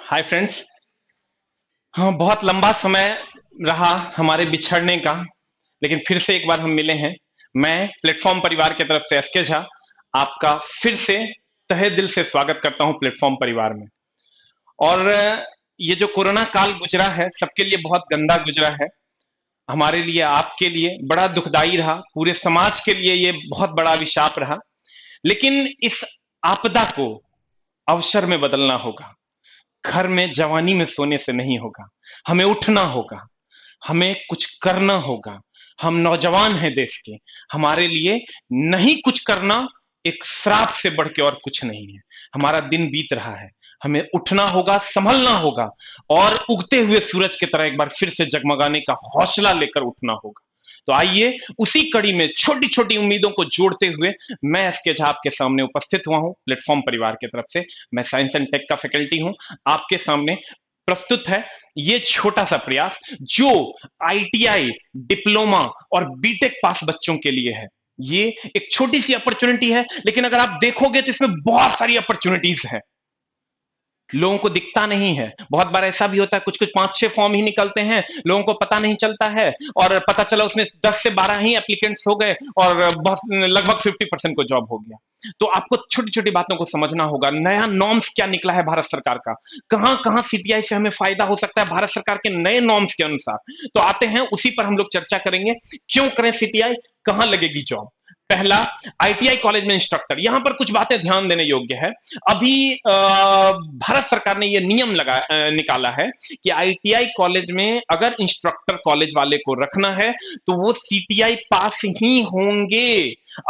Hi friends. हाँ, बहुत लंबा समय रहा हमारे बिछड़ने का, लेकिन फिर से एक बार हम मिले हैं। मैं प्लेटफॉर्म परिवार की तरफ से एसके झा आपका फिर से तहे दिल से स्वागत करता हूं प्लेटफॉर्म परिवार में। और ये जो कोरोना काल गुजरा है सबके लिए बहुत गंदा गुजरा है। हमारे लिए, आपके लिए बड़ा दुखदाई रहा, पूरे समाज के लिए ये बहुत बड़ा अभिशाप रहा। लेकिन इस आपदा को अवसर में बदलना होगा। घर में जवानी में सोने से नहीं होगा, हमें उठना होगा, हमें कुछ करना होगा। हम नौजवान हैं देश के, हमारे लिए नहीं कुछ करना एक श्राप से बढ़ के और कुछ नहीं है। हमारा दिन बीत रहा है, हमें उठना होगा, संभलना होगा और उगते हुए सूरज की तरह एक बार फिर से जगमगाने का हौसला लेकर उठना होगा। तो आइए उसी कड़ी में छोटी छोटी उम्मीदों को जोड़ते हुए मैं एसके झा आपके सामने उपस्थित हुआ हूं प्लेटफॉर्म परिवार की तरफ से। मैं साइंस एंड टेक का फैकल्टी हूं। आपके सामने प्रस्तुत है ये छोटा सा प्रयास जो आईटीआई, डिप्लोमा और बीटेक पास बच्चों के लिए है। ये एक छोटी सी अपॉर्चुनिटी है, लेकिन अगर आप देखोगे तो इसमें बहुत सारी अपॉर्चुनिटीज है। लोगों को दिखता नहीं है। बहुत बार ऐसा भी होता है, कुछ कुछ 5-6 फॉर्म ही निकलते हैं, लोगों को पता नहीं चलता है और पता चला उसमें 10 से 12 ही एप्लीकेंट्स हो गए और बहुत लगभग 50% को जॉब हो गया। तो आपको छोटी छोटी बातों को समझना होगा। नया नॉर्म्स क्या निकला है भारत सरकार का, कहां कहां सीटीआई से हमें फायदा हो सकता है भारत सरकार के नए नॉर्म्स के अनुसार। तो आते हैं उसी पर हम लोग चर्चा करेंगे। क्यों करें सीटीआई, कहां लगेगी जॉब। पहला, आईटीआई कॉलेज में इंस्ट्रक्टर। यहां पर कुछ बातें ध्यान देने योग्य है। अभी भारत सरकार ने यह नियम निकाला है कि आईटीआई कॉलेज में अगर इंस्ट्रक्टर कॉलेज वाले को रखना है तो वो सीटीआई पास ही होंगे।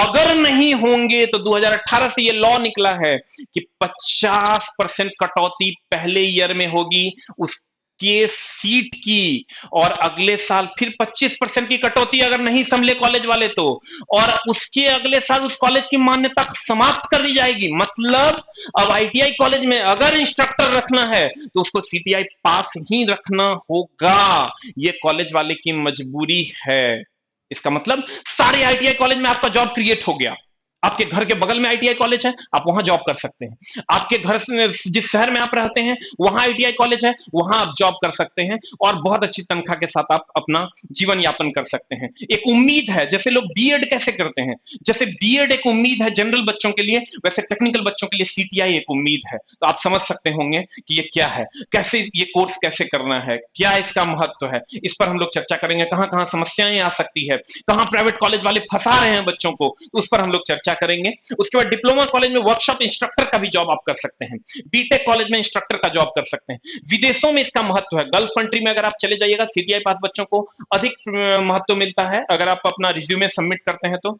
अगर नहीं होंगे तो 2018 से ये लॉ निकला है कि 50% कटौती पहले ईयर में होगी उसके सीट की, और अगले साल फिर 25% की कटौती अगर नहीं संभले कॉलेज वाले तो, और उसके अगले साल उस कॉलेज की मान्यता समाप्त कर दी जाएगी। मतलब अब आईटीआई कॉलेज में अगर इंस्ट्रक्टर रखना है तो उसको सीटीआई पास ही रखना होगा। ये कॉलेज वाले की मजबूरी है। इसका मतलब सारे आईटीआई कॉलेज में आपका जॉब क्रिएट हो गया। आपके घर के बगल में आईटीआई कॉलेज है, आप वहां जॉब कर सकते हैं। आपके घर से जिस शहर में आप रहते हैं वहां आईटीआई कॉलेज है, वहां आप जॉब कर सकते हैं और बहुत अच्छी तनख्वाह के साथ आप अपना जीवन यापन कर सकते हैं। एक उम्मीद है, जैसे लोग बीएड कैसे करते हैं, जैसे बीएड एक उम्मीद है जनरल बच्चों के लिए, वैसे टेक्निकल बच्चों के लिए सीटीआई एक उम्मीद है। तो आप समझ सकते होंगे कि ये क्या है, कैसे ये कोर्स कैसे करना है, क्या इसका महत्व है। इस पर हम लोग चर्चा करेंगे। कहां कहां समस्याएं आ सकती है, कहां प्राइवेट कॉलेज वाले फंसा रहे हैं बच्चों को, उस पर हम लोग चर्चा करेंगे। उसके बाद डिप्लोमा कॉलेज में वर्कशॉप इंस्ट्रक्टर का भी जॉब आप कर सकते हैं, बीटेक कॉलेज में इंस्ट्रक्टर का जॉब कर सकते हैं। विदेशों में इसका महत्व है। गल्फ कंट्री में अगर आप चले जाइएगा सीटीआई पास बच्चों को अधिक महत्व मिलता है। अगर आप अपना रिज्यूमे सबमिट करते हैं तो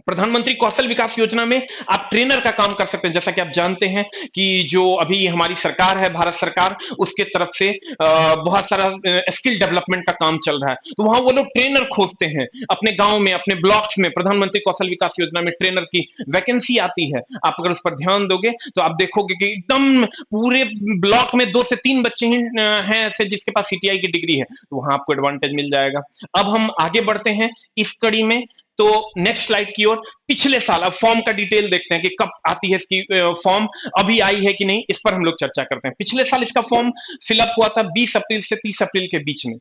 प्रधानमंत्री कौशल विकास योजना में आप ट्रेनर का काम कर सकते हैं। जैसा कि आप जानते हैं कि जो अभी हमारी सरकार है, भारत सरकार, उसके तरफ से बहुत सारा स्किल डेवलपमेंट का काम चल रहा है। तो वहां वो लोग ट्रेनर खोजते हैं अपने गांव में, अपने ब्लॉक्स में। प्रधानमंत्री कौशल विकास योजना में ट्रेनर की वैकेंसी आती है। आप अगर उस पर ध्यान दोगे तो आप देखोगे कि एकदम पूरे ब्लॉक में 2 से 3 बच्चे ही हैं ऐसे जिसके पास सीटीआई की डिग्री है, तो वहां आपको एडवांटेज मिल जाएगा। अब हम आगे बढ़ते हैं इस कड़ी में। तो नेक्स्ट स्लाइड की ओर, पिछले साल अब फॉर्म का डिटेल देखते हैं कि कब आती है इसकी फॉर्म, अभी आई है कि नहीं, इस पर हम लोग चर्चा करते हैं। पिछले साल इसका फॉर्म फिलअप हुआ था 20 अप्रैल से 30 अप्रैल के बीच में।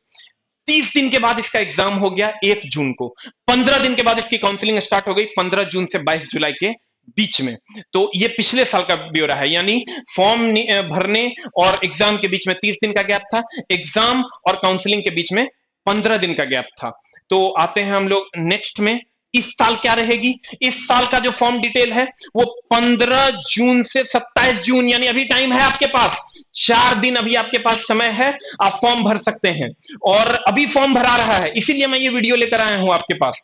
30 दिन के बाद इसका एग्जाम हो गया 1 जून को। 15 दिन के बाद इसकी काउंसलिंग स्टार्ट हो गई 15 जून से 22 जुलाई के बीच में। तो ये पिछले साल का ब्यौरा है, यानी फॉर्म भरने और एग्जाम के बीच में 30 दिन का गैप था, एग्जाम और काउंसलिंग के बीच में 15 दिन का गैप था। तो आते हैं हम लोग नेक्स्ट में। इस साल क्या रहेगी, इस साल का जो फॉर्म डिटेल है वो 15 जून से 27 जून, यानी अभी टाइम है आपके पास, 4 दिन अभी आपके पास समय है, आप फॉर्म भर सकते हैं। और अभी फॉर्म भरा रहा है, इसीलिए मैं ये वीडियो लेकर आया हूं आपके पास।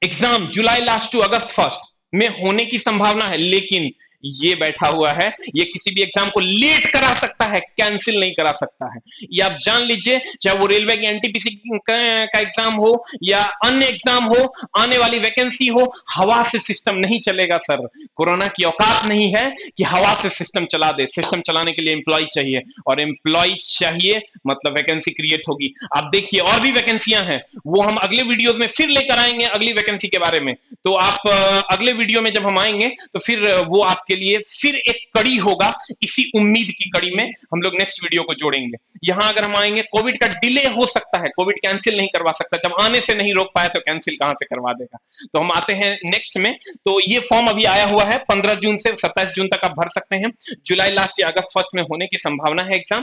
एग्जाम जुलाई लास्ट टू अगस्त फर्स्ट में होने की संभावना है, लेकिन ये बैठा हुआ है, ये किसी भी एग्जाम को लेट करा सकता है, कैंसिल नहीं करा सकता है। ये आप जान लीजिए, चाहे वो रेलवे की एनटीपीसी का एग्जाम हो या अन्य एग्जाम हो, आने वाली वैकेंसी हो, हवा से सिस्टम नहीं चलेगा सर। कोरोना की औकात नहीं है कि हवा से सिस्टम चला दे। सिस्टम चलाने के लिए एम्प्लॉय चाहिए, और एम्प्लॉय चाहिए मतलब वैकेंसी क्रिएट होगी। आप देखिए और भी वैकेंसियां हैं, वो हम अगले वीडियो में फिर लेकर आएंगे अगली वैकेंसी के बारे में। तो आप अगले वीडियो में जब हम आएंगे तो फिर वो आपके आपके लिए फिर एक कड़ी होगा, इसी उम्मीद की कड़ी में हम लोग नेक्स्ट वीडियो को जोड़ेंगे। यहां अगर हम आएंगे, कोविड का डिले हो सकता है, कोविड कैंसिल नहीं करवा सकता, जब आने से नहीं रोक पाया तो कैंसिल कहां से करवा देगा। तो हम आते हैं नेक्स्ट में। तो ये फॉर्म अभी आया हुआ है, 15 जून से 27 जून तक आप भर सकते हैं। जुलाई लास्ट या अगस्त फर्स्ट में होने की संभावना है एग्जाम,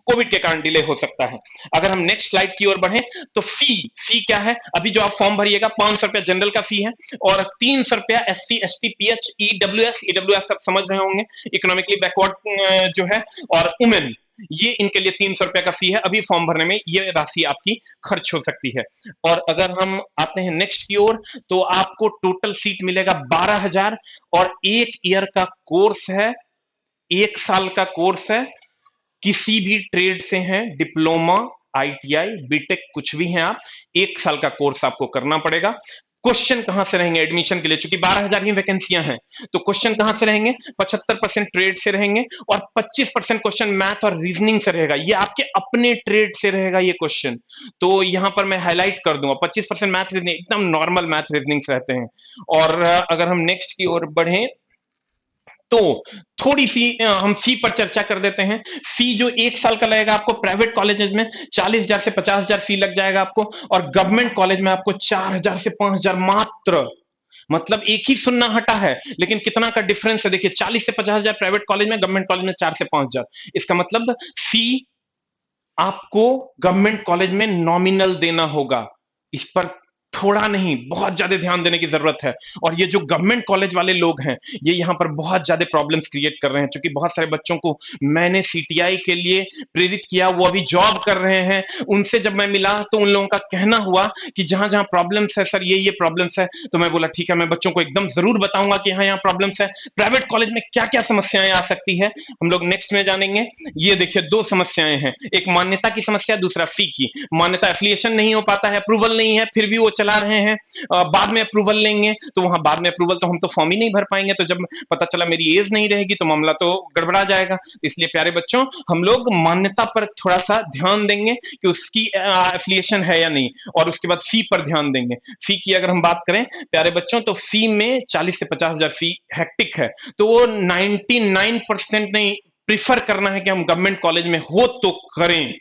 कोविड के कारण डिले हो सकता है। अगर हम नेक्स्ट स्लाइड की ओर बढ़े तो फी क्या है, अभी जो आप फॉर्म भरिएगा 500 रुपया जनरल का फी है और 300 रुपया SC ST PH ईडब्ल्यूएस सब समझ रहे होंगे, इकोनॉमिकली बैकवर्ड जो है, और वुमेन, ये इनके लिए 300 रुपया का फी है। अभी फॉर्म भरने में ये राशि आपकी खर्च हो सकती है। और अगर हम आते हैं नेक्स्ट की ओर, तो आपको टोटल सीट मिलेगा 12,000 और 1 ईयर का कोर्स है, 1 साल का कोर्स है। किसी भी ट्रेड से हैं, डिप्लोमा, ITI, बीटेक, कुछ भी हैं आप, 1 साल का कोर्स आपको करना पड़ेगा। क्वेश्चन कहां से रहेंगे एडमिशन के लिए, चूंकि 12,000 ही वैकेंसियां हैं, तो क्वेश्चन कहां से रहेंगे, 75% ट्रेड से रहेंगे और 25% क्वेश्चन मैथ और रीजनिंग से रहेगा। ये आपके अपने ट्रेड से रहेगा ये क्वेश्चन, तो यहां पर मैं हाईलाइट कर दूंगा, 25% मैथ रीजनिंग, एकदम नॉर्मल मैथ रीजनिंग रहते हैं। और अगर हम नेक्स्ट की ओर बढ़े तो थोड़ी सी हम फी पर चर्चा कर देते हैं। फी जो 1 साल का लगेगा आपको, प्राइवेट कॉलेजेस में 40,000 से 50,000 फी लग जाएगा आपको, और गवर्नमेंट कॉलेज में आपको 4,000 से 5,000 मात्र। मतलब एक ही सुन्ना हटा है, लेकिन कितना का डिफरेंस है देखिए, 40 से 50,000 प्राइवेट कॉलेज में, गवर्नमेंट कॉलेज में 4 से 5,000। इसका मतलब फी आपको गवर्नमेंट कॉलेज में नॉमिनल देना होगा। इस पर थोड़ा नहीं, बहुत ज्यादा ध्यान देने की जरूरत है। और ये जो गवर्नमेंट कॉलेज वाले लोग हैं, ये यहाँ पर बहुत ज्यादा प्रॉब्लम्स क्रिएट कर रहे हैं, क्योंकि बहुत सारे बच्चों को मैंने CTI के लिए प्रेरित किया, वो अभी जॉब कर रहे हैं। उनसे जब मैं मिला तो उन लोगों का कहना हुआ कि जहां जहां प्रॉब्लम्स है सर, ये प्रॉब्लम्स है। तो मैं बोला ठीक है, मैं बच्चों को एकदम जरूर बताऊंगा कि यहाँ यहाँ प्रॉब्लम्स है, प्राइवेट कॉलेज में क्या क्या समस्याएं आ सकती है, हम लोग नेक्स्ट में जानेंगे। ये देखिए 2 समस्याएं हैं, एक मान्यता की समस्या, दूसरा फी की। मान्यता, एफिलिएशन नहीं हो पाता है, अप्रूवल नहीं है, फिर भी वो चला रहे हैं। बाद में अप्रूवल लेंगे तो वहां बाद में अप्रूवल तो हम तो फॉर्म ही नहीं भर पाएंगे, तो जब पता चला मेरी एज नहीं रहेगी तो मामला तो गड़बड़ा जाएगा। इसलिए प्यारे बच्चों, हम लोग मान्यता पर थोड़ा सा ध्यान देंगे कि उसकी एफिलिएशन है या नहीं, और उसके बाद फी पर ध्यान देंगे। फी की अगर हम बात करें प्यारे बच्चों, तो फी में 40 से 50,000 फी हेक्टिक है, तो वो 99% नहीं प्रिफर करना है कि हम गवर्नमेंट कॉलेज में हो तो करें,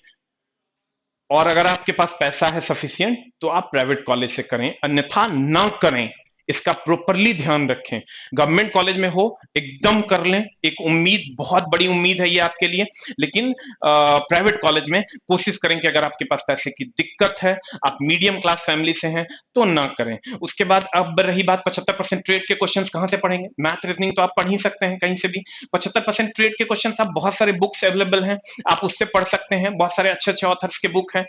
और अगर आपके पास पैसा है सफिशियंट तो आप प्राइवेट कॉलेज से करें, अन्यथा ना करें। इसका प्रॉपरली ध्यान रखें। गवर्नमेंट कॉलेज में हो एकदम कर लें, एक उम्मीद, बहुत बड़ी उम्मीद है ये आपके लिए, लेकिन प्राइवेट कॉलेज में कोशिश करें कि अगर आपके पास पैसे की दिक्कत है, आप मीडियम क्लास फैमिली से हैं, तो ना करें। उसके बाद अब रही बात 75% ट्रेड के क्वेश्चंस कहां से पढ़ेंगे, मैथ रीजनिंग तो आप पढ़ ही सकते हैं कहीं से भी। 75% ट्रेड के क्वेश्चंस आप, बहुत सारे बुक्स अवेलेबल हैं, आप उससे पढ़ सकते हैं, बहुत सारे अच्छे अच्छे ऑथर्स के बुक हैं।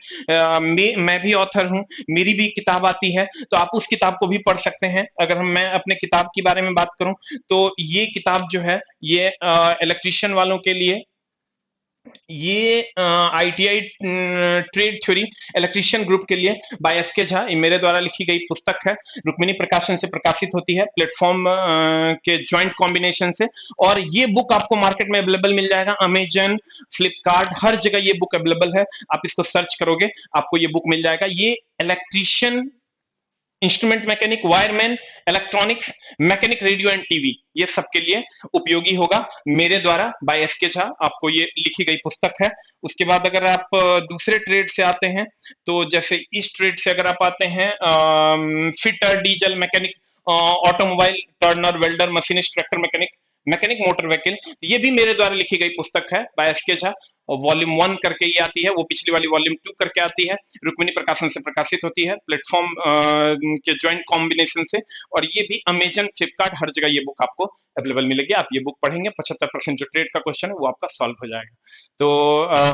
मैं भी ऑथर हूं, मेरी भी किताब आती है, तो आप उस किताब को भी पढ़ सकते हैं। अगर मैं अपने किताब के बारे में बात करूं तो ये किताब जो है, ये इलेक्ट्रिशियन वालों के लिए, ये ITI trade theory electrician group के लिए बाय SK झा, ये मेरे द्वारा लिखी गई पुस्तक है, रुक्मिणी प्रकाशन से प्रकाशित होती है, प्लेटफॉर्म के ज्वाइंट कॉम्बिनेशन से। और ये बुक आपको मार्केट में अवेलेबल मिल जाएगा, अमेजन, फ्लिपकार्ट, हर जगह ये बुक अवेलेबल है। आप इसको सर्च करोगे आपको ये बुक मिल जाएगा। ये electrician, instrument mechanic, wireman, electronics, mechanic, radio and TV, ये सबके लिए उपयोगी होगा। मेरे द्वारा बाय SK झा आपको ये लिखी गई पुस्तक है। उसके बाद अगर आप दूसरे ट्रेड से आते हैं, तो जैसे इस ट्रेड से अगर आप आते हैं, fitter, diesel mechanic, automobile, Turner, welder, machinist, tractor mechanic, mechanic motor vehicle, ये भी मेरे द्वारा लिखी गई पुस्तक है बाय SK झा। वॉल्यूम 1 करके ये आती है, वो पिछली वाली वॉल्यूम 2 करके आती है, रुक्मिणी प्रकाशन से प्रकाशित होती है, प्लेटफॉर्म के ज्वाइंट कॉम्बिनेशन से। और ये भी अमेजन, फ्लिपकार्ट, हर जगह ये बुक आपको अवेलेबल मिलेगी। आप ये बुक पढ़ेंगे, 75% जो ट्रेड का क्वेश्चन है वो आपका सॉल्व हो जाएगा। तो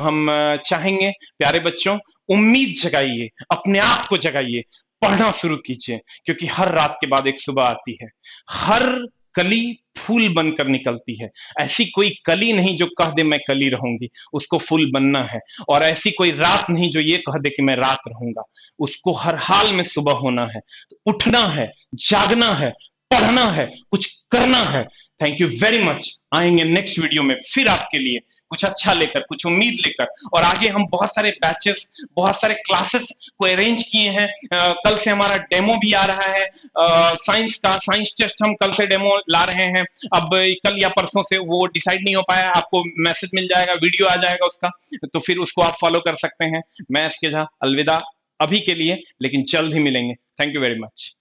हम चाहेंगे प्यारे बच्चों, उम्मीद जगाइए, अपने आप को जगाइए, पढ़ना शुरू कीजिए, क्योंकि हर रात के बाद एक सुबह आती है, हर कली फूल बनकर निकलती है। ऐसी कोई कली नहीं जो कह दे मैं कली रहूंगी, उसको फूल बनना है। और ऐसी कोई रात नहीं जो ये कह दे कि मैं रात रहूंगा, उसको हर हाल में सुबह होना है। तो उठना है, जागना है, पढ़ना है, कुछ करना है। Thank you very much. आएंगे नेक्स्ट वीडियो में फिर आपके लिए कुछ अच्छा लेकर, कुछ उम्मीद लेकर, और आगे हम बहुत सारे बैचेस, बहुत सारे क्लासेस को अरेंज किए हैं। कल से हमारा डेमो भी आ रहा है साइंस का, साइंस टेस्ट हम कल से डेमो ला रहे हैं। अब कल या परसों से, वो डिसाइड नहीं हो पाया, आपको मैसेज मिल जाएगा, वीडियो आ जाएगा उसका, तो फिर उसको आप फॉलो कर सकते हैं। मैं इसके झा, अलविदा अभी के लिए, लेकिन जल्द ही मिलेंगे। Thank you very much.